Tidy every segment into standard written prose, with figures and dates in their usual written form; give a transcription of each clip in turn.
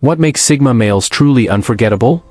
What makes Sigma males truly unforgettable?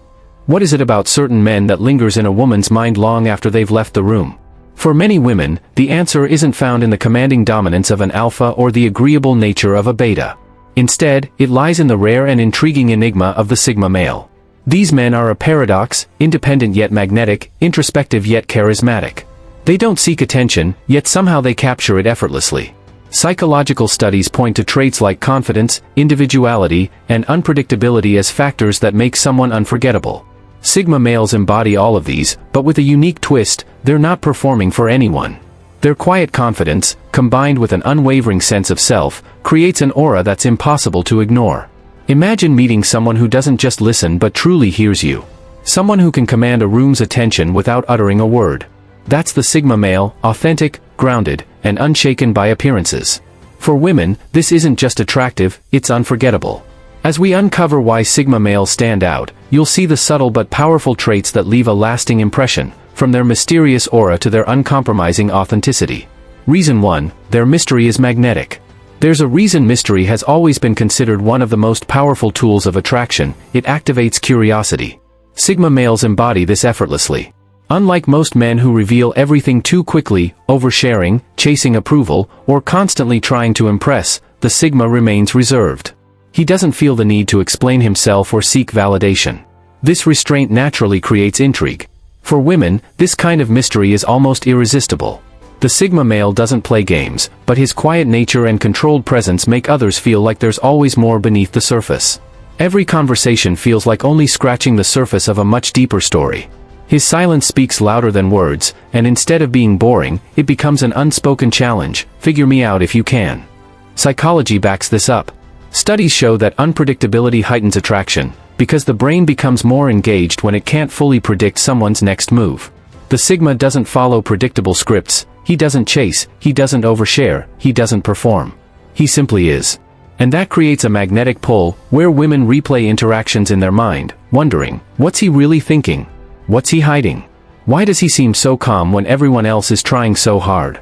What is it about certain men that lingers in a woman's mind long after they've left the room? For many women, the answer isn't found in the commanding dominance of an alpha or the agreeable nature of a beta. Instead, it lies in the rare and intriguing enigma of the Sigma male. These men are a paradox, independent yet magnetic, introspective yet charismatic. They don't seek attention, yet somehow they capture it effortlessly. Psychological studies point to traits like confidence, individuality, and unpredictability as factors that make someone unforgettable. Sigma males embody all of these, but with a unique twist: they're not performing for anyone. Their quiet confidence, combined with an unwavering sense of self, creates an aura that's impossible to ignore. Imagine meeting someone who doesn't just listen but truly hears you. Someone who can command a room's attention without uttering a word. That's the Sigma male, authentic, grounded, and unshaken by appearances. For women, this isn't just attractive, it's unforgettable. As we uncover why Sigma males stand out, you'll see the subtle but powerful traits that leave a lasting impression, from their mysterious aura to their uncompromising authenticity. Reason 1, their mystery is magnetic. There's a reason mystery has always been considered one of the most powerful tools of attraction: it activates curiosity. Sigma males embody this effortlessly. Unlike most men who reveal everything too quickly, oversharing, chasing approval, or constantly trying to impress, the Sigma remains reserved. He doesn't feel the need to explain himself or seek validation. This restraint naturally creates intrigue. For women, this kind of mystery is almost irresistible. The Sigma male doesn't play games, but his quiet nature and controlled presence make others feel like there's always more beneath the surface. Every conversation feels like only scratching the surface of a much deeper story. His silence speaks louder than words, and instead of being boring, it becomes an unspoken challenge: figure me out if you can. Psychology backs this up. Studies show that unpredictability heightens attraction, because the brain becomes more engaged when it can't fully predict someone's next move. The Sigma doesn't follow predictable scripts, he doesn't chase, he doesn't overshare, he doesn't perform. He simply is. And that creates a magnetic pull, where women replay interactions in their mind, wondering, what's he really thinking? What's he hiding? Why does he seem so calm when everyone else is trying so hard?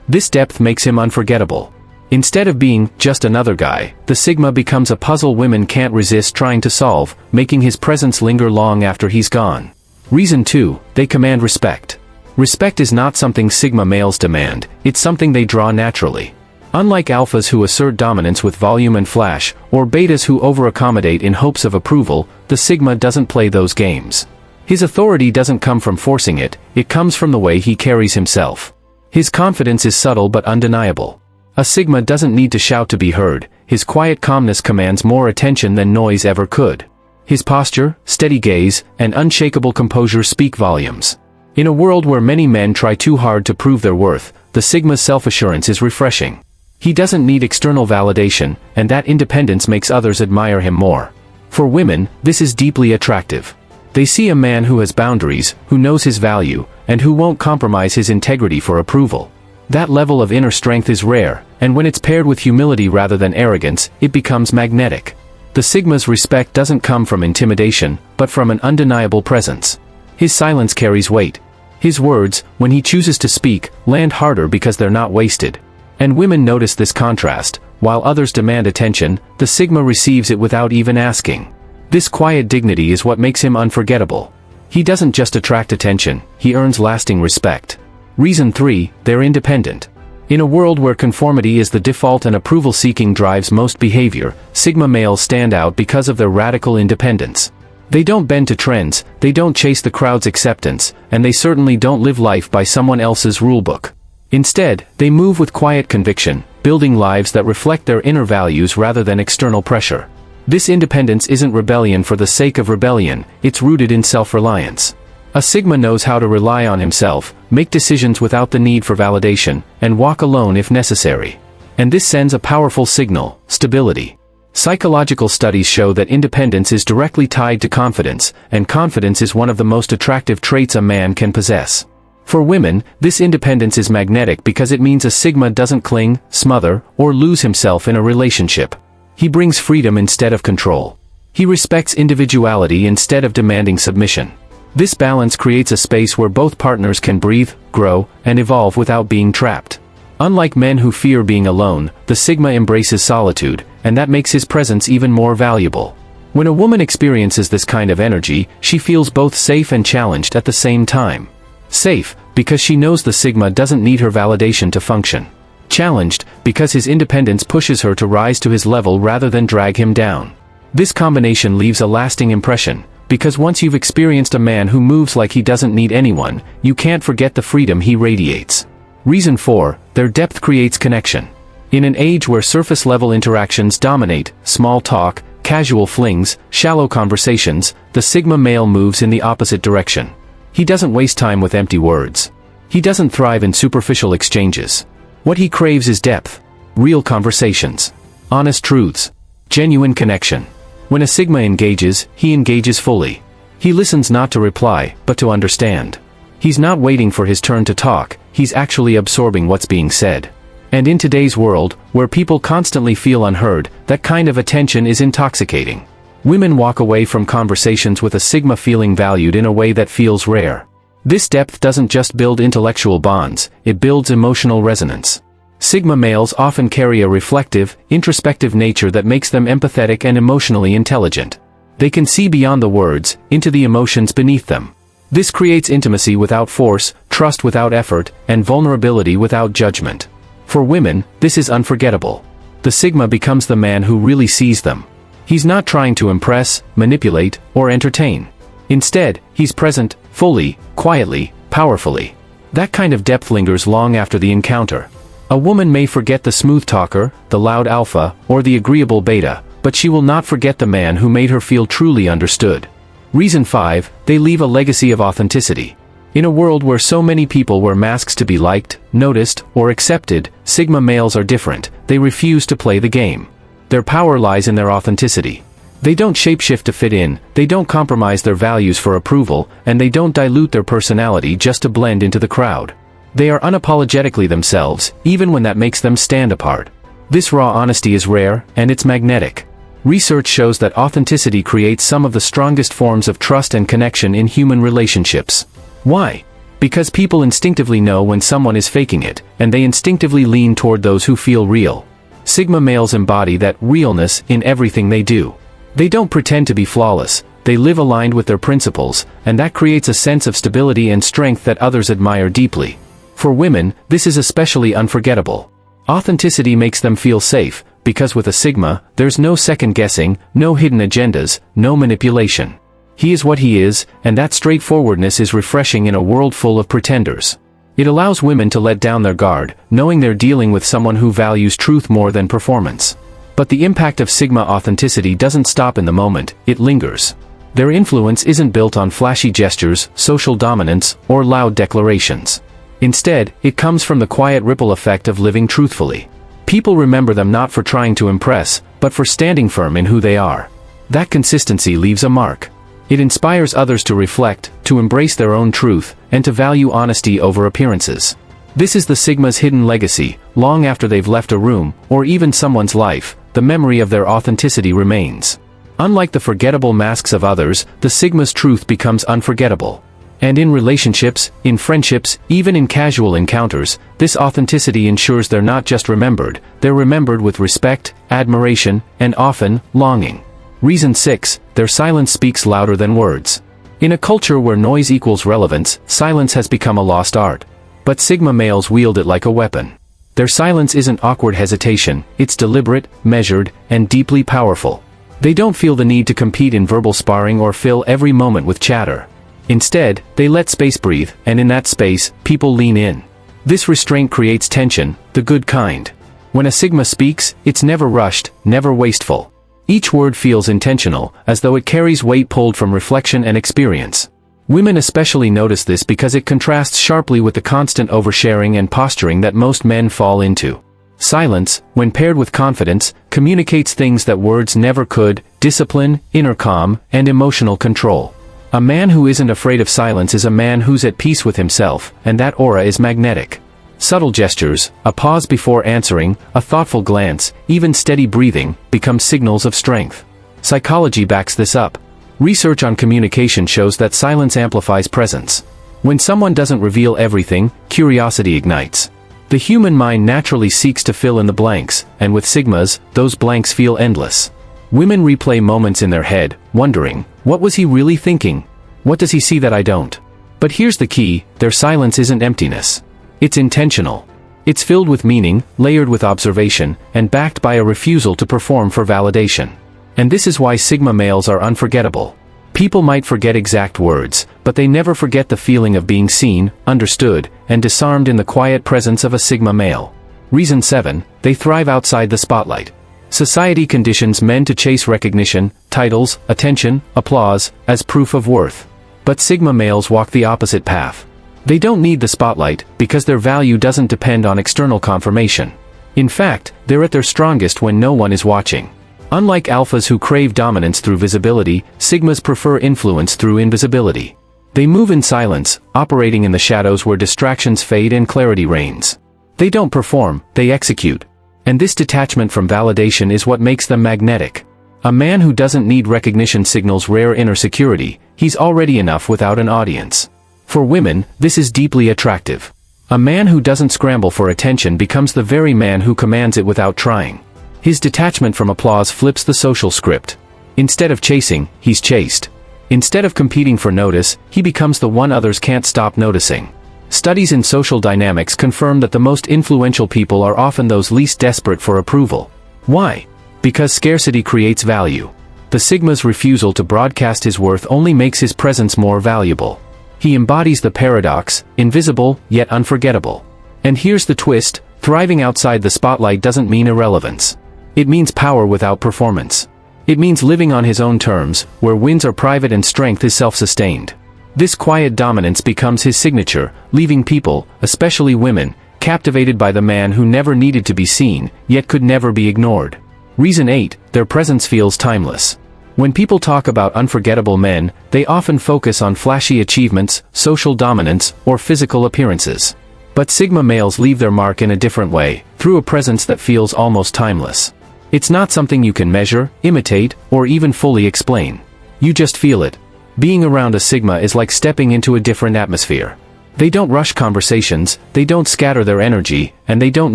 This depth makes him unforgettable. Instead of being just another guy, the Sigma becomes a puzzle women can't resist trying to solve, making his presence linger long after he's gone. Reason 2, they command respect. Respect is not something Sigma males demand, it's something they draw naturally. Unlike alphas who assert dominance with volume and flash, or betas who over-accommodate in hopes of approval, the Sigma doesn't play those games. His authority doesn't come from forcing it, it comes from the way he carries himself. His confidence is subtle but undeniable. A Sigma doesn't need to shout to be heard, his quiet calmness commands more attention than noise ever could. His posture, steady gaze, and unshakable composure speak volumes. In a world where many men try too hard to prove their worth, the Sigma's self-assurance is refreshing. He doesn't need external validation, and that independence makes others admire him more. For women, this is deeply attractive. They see a man who has boundaries, who knows his value, and who won't compromise his integrity for approval. That level of inner strength is rare, and when it's paired with humility rather than arrogance, it becomes magnetic. The Sigma's respect doesn't come from intimidation, but from an undeniable presence. His silence carries weight. His words, when he chooses to speak, land harder because they're not wasted. And women notice this contrast. While others demand attention, the Sigma receives it without even asking. This quiet dignity is what makes him unforgettable. He doesn't just attract attention, he earns lasting respect. Reason 3, they're independent. In a world where conformity is the default and approval-seeking drives most behavior, Sigma males stand out because of their radical independence. They don't bend to trends, they don't chase the crowd's acceptance, and they certainly don't live life by someone else's rulebook. Instead, they move with quiet conviction, building lives that reflect their inner values rather than external pressure. This independence isn't rebellion for the sake of rebellion, it's rooted in self-reliance. A Sigma knows how to rely on himself, make decisions without the need for validation, and walk alone if necessary. And this sends a powerful signal: stability. Psychological studies show that independence is directly tied to confidence, and confidence is one of the most attractive traits a man can possess. For women, this independence is magnetic because it means a Sigma doesn't cling, smother, or lose himself in a relationship. He brings freedom instead of control. He respects individuality instead of demanding submission. This balance creates a space where both partners can breathe, grow, and evolve without being trapped. Unlike men who fear being alone, the Sigma embraces solitude, and that makes his presence even more valuable. When a woman experiences this kind of energy, she feels both safe and challenged at the same time. Safe, because she knows the sigma doesn't need her validation to function. Challenged, because his independence pushes her to rise to his level rather than drag him down. This combination leaves a lasting impression, because once you've experienced a man who moves like he doesn't need anyone, you can't forget the freedom he radiates. Reason 4, their depth creates connection. In an age where surface-level interactions dominate, small talk, casual flings, shallow conversations, the sigma male moves in the opposite direction. He doesn't waste time with empty words. He doesn't thrive in superficial exchanges. What he craves is depth. Real conversations. Honest truths. Genuine connection. When a sigma engages, he engages fully. He listens not to reply, but to understand. He's not waiting for his turn to talk, he's actually absorbing what's being said. And in today's world, where people constantly feel unheard, that kind of attention is intoxicating. Women walk away from conversations with a sigma feeling valued in a way that feels rare. This depth doesn't just build intellectual bonds, it builds emotional resonance. Sigma males often carry a reflective, introspective nature that makes them empathetic and emotionally intelligent. They can see beyond the words, into the emotions beneath them. This creates intimacy without force, trust without effort, and vulnerability without judgment. For women, this is unforgettable. The sigma becomes the man who really sees them. He's not trying to impress, manipulate, or entertain. Instead, he's present, fully, quietly, powerfully. That kind of depth lingers long after the encounter. A woman may forget the smooth talker, the loud alpha, or the agreeable beta, but she will not forget the man who made her feel truly understood. Reason 5, they leave a legacy of authenticity. In a world where so many people wear masks to be liked, noticed, or accepted, sigma males are different. They refuse to play the game. Their power lies in their authenticity. They don't shapeshift to fit in, they don't compromise their values for approval, and they don't dilute their personality just to blend into the crowd. They are unapologetically themselves, even when that makes them stand apart. This raw honesty is rare, and it's magnetic. Research shows that authenticity creates some of the strongest forms of trust and connection in human relationships. Why? Because people instinctively know when someone is faking it, and they instinctively lean toward those who feel real. Sigma males embody that realness in everything they do. They don't pretend to be flawless, they live aligned with their principles, and that creates a sense of stability and strength that others admire deeply. For women, this is especially unforgettable. Authenticity makes them feel safe, because with a sigma, there's no second guessing, no hidden agendas, no manipulation. He is what he is, and that straightforwardness is refreshing in a world full of pretenders. It allows women to let down their guard, knowing they're dealing with someone who values truth more than performance. But the impact of sigma authenticity doesn't stop in the moment, it lingers. Their influence isn't built on flashy gestures, social dominance, or loud declarations. Instead, it comes from the quiet ripple effect of living truthfully. People remember them not for trying to impress, but for standing firm in who they are. That consistency leaves a mark. It inspires others to reflect, to embrace their own truth, and to value honesty over appearances. This is the sigma's hidden legacy. Long after they've left a room, or even someone's life, the memory of their authenticity remains. Unlike the forgettable masks of others, the sigma's truth becomes unforgettable. And in relationships, in friendships, even in casual encounters, this authenticity ensures they're not just remembered, they're remembered with respect, admiration, and often, longing. Reason 6, their silence speaks louder than words. In a culture where noise equals relevance, silence has become a lost art. But sigma males wield it like a weapon. Their silence isn't awkward hesitation, it's deliberate, measured, and deeply powerful. They don't feel the need to compete in verbal sparring or fill every moment with chatter. Instead, they let space breathe, and in that space, people lean in. This restraint creates tension, the good kind. When a sigma speaks, it's never rushed, never wasteful. Each word feels intentional, as though it carries weight pulled from reflection and experience. Women especially notice this because it contrasts sharply with the constant oversharing and posturing that most men fall into. Silence, when paired with confidence, communicates things that words never could: discipline, inner calm, and emotional control. A man who isn't afraid of silence is a man who's at peace with himself, and that aura is magnetic. Subtle gestures, a pause before answering, a thoughtful glance, even steady breathing, become signals of strength. Psychology backs this up. Research on communication shows that silence amplifies presence. When someone doesn't reveal everything, curiosity ignites. The human mind naturally seeks to fill in the blanks, and with sigmas, those blanks feel endless. Women replay moments in their head, wondering, what was he really thinking? What does he see that I don't? But here's the key, their silence isn't emptiness. It's intentional. It's filled with meaning, layered with observation, and backed by a refusal to perform for validation. And this is why Sigma males are unforgettable. People might forget exact words, but they never forget the feeling of being seen, understood, and disarmed in the quiet presence of a Sigma male. Reason 7, they thrive outside the spotlight. Society conditions men to chase recognition, titles, attention, applause, as proof of worth. But Sigma males walk the opposite path. They don't need the spotlight, because their value doesn't depend on external confirmation. In fact, they're at their strongest when no one is watching. Unlike alphas who crave dominance through visibility, Sigmas prefer influence through invisibility. They move in silence, operating in the shadows where distractions fade and clarity reigns. They don't perform, they execute. And this detachment from validation is what makes them magnetic. A man who doesn't need recognition signals rare inner security, he's already enough without an audience. For women, this is deeply attractive. A man who doesn't scramble for attention becomes the very man who commands it without trying. His detachment from applause flips the social script. Instead of chasing, he's chased. Instead of competing for notice, he becomes the one others can't stop noticing. Studies in social dynamics confirm that the most influential people are often those least desperate for approval. Why? Because scarcity creates value. The Sigma's refusal to broadcast his worth only makes his presence more valuable. He embodies the paradox, invisible, yet unforgettable. And here's the twist, thriving outside the spotlight doesn't mean irrelevance. It means power without performance. It means living on his own terms, where wins are private and strength is self-sustained. This quiet dominance becomes his signature, leaving people, especially women, captivated by the man who never needed to be seen, yet could never be ignored. Reason 8, their presence feels timeless. When people talk about unforgettable men, they often focus on flashy achievements, social dominance, or physical appearances. But Sigma males leave their mark in a different way, through a presence that feels almost timeless. It's not something you can measure, imitate, or even fully explain. You just feel it. Being around a Sigma is like stepping into a different atmosphere. They don't rush conversations, they don't scatter their energy, and they don't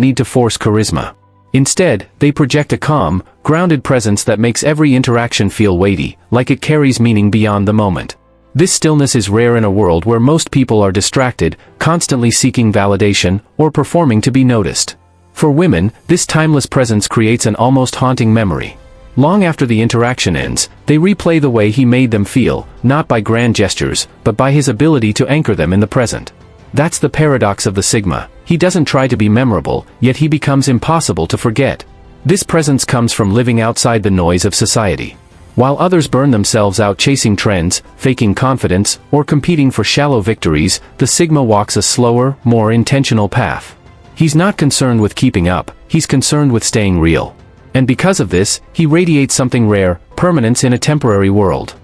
need to force charisma. Instead, they project a calm, grounded presence that makes every interaction feel weighty, like it carries meaning beyond the moment. This stillness is rare in a world where most people are distracted, constantly seeking validation, or performing to be noticed. For women, this timeless presence creates an almost haunting memory. Long after the interaction ends, they replay the way he made them feel, not by grand gestures, but by his ability to anchor them in the present. That's the paradox of the Sigma. He doesn't try to be memorable, yet he becomes impossible to forget. This presence comes from living outside the noise of society. While others burn themselves out chasing trends, faking confidence, or competing for shallow victories, the Sigma walks a slower, more intentional path. He's not concerned with keeping up, he's concerned with staying real. And because of this, he radiates something rare, permanence in a temporary world.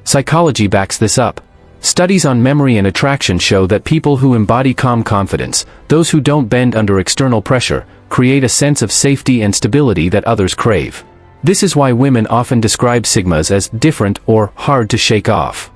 Psychology backs this up. Studies on memory and attraction show that people who embody calm confidence, those who don't bend under external pressure, create a sense of safety and stability that others crave. This is why women often describe Sigmas as different or hard to shake off.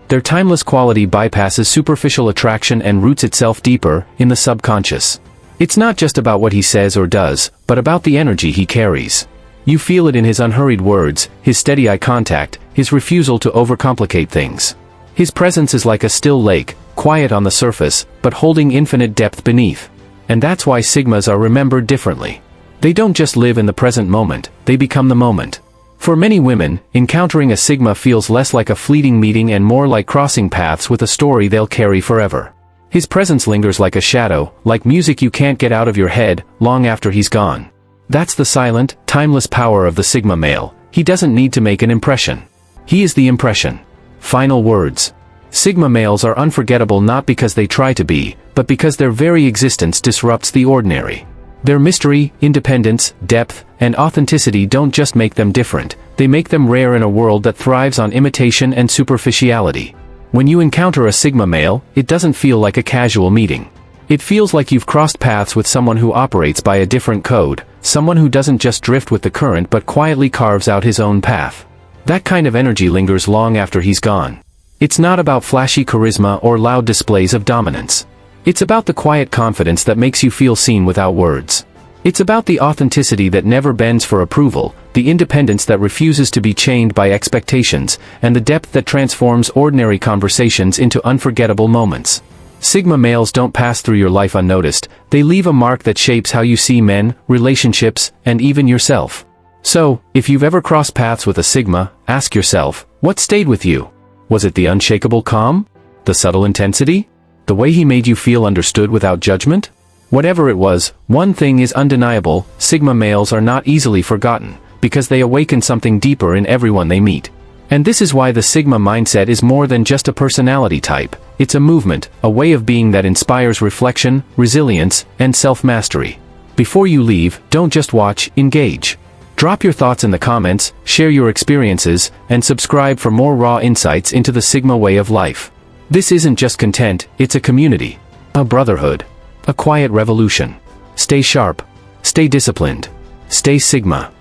Their timeless quality bypasses superficial attraction and roots itself deeper, in the subconscious. It's not just about what he says or does, but about the energy he carries. You feel it in his unhurried words, his steady eye contact, his refusal to overcomplicate things. His presence is like a still lake, quiet on the surface, but holding infinite depth beneath. And that's why Sigmas are remembered differently. They don't just live in the present moment, they become the moment. For many women, encountering a Sigma feels less like a fleeting meeting and more like crossing paths with a story they'll carry forever. His presence lingers like a shadow, like music you can't get out of your head, long after he's gone. That's the silent, timeless power of the Sigma male. He doesn't need to make an impression. He is the impression. Final words. Sigma males are unforgettable not because they try to be, but because their very existence disrupts the ordinary. Their mystery, independence, depth, and authenticity don't just make them different, they make them rare in a world that thrives on imitation and superficiality. When you encounter a Sigma male, it doesn't feel like a casual meeting. It feels like you've crossed paths with someone who operates by a different code, someone who doesn't just drift with the current but quietly carves out his own path. That kind of energy lingers long after he's gone. It's not about flashy charisma or loud displays of dominance. It's about the quiet confidence that makes you feel seen without words. It's about the authenticity that never bends for approval, the the independence that refuses to be chained by expectations, and the depth that transforms ordinary conversations into unforgettable moments. Sigma males don't pass through your life unnoticed, they leave a mark that shapes how you see men, relationships, and even yourself. So, if you've ever crossed paths with a Sigma, ask yourself, what stayed with you? Was it the unshakable calm? The subtle intensity? The way he made you feel understood without judgment? Whatever it was, one thing is undeniable: Sigma males are not easily forgotten, because they awaken something deeper in everyone they meet. And this is why the Sigma mindset is more than just a personality type. It's a movement, a way of being that inspires reflection, resilience, and self-mastery. Before you leave, don't just watch, engage. Drop your thoughts in the comments, share your experiences, and subscribe for more raw insights into the Sigma way of life. This isn't just content, it's a community. A brotherhood. A quiet revolution. Stay sharp. Stay disciplined. Stay Sigma.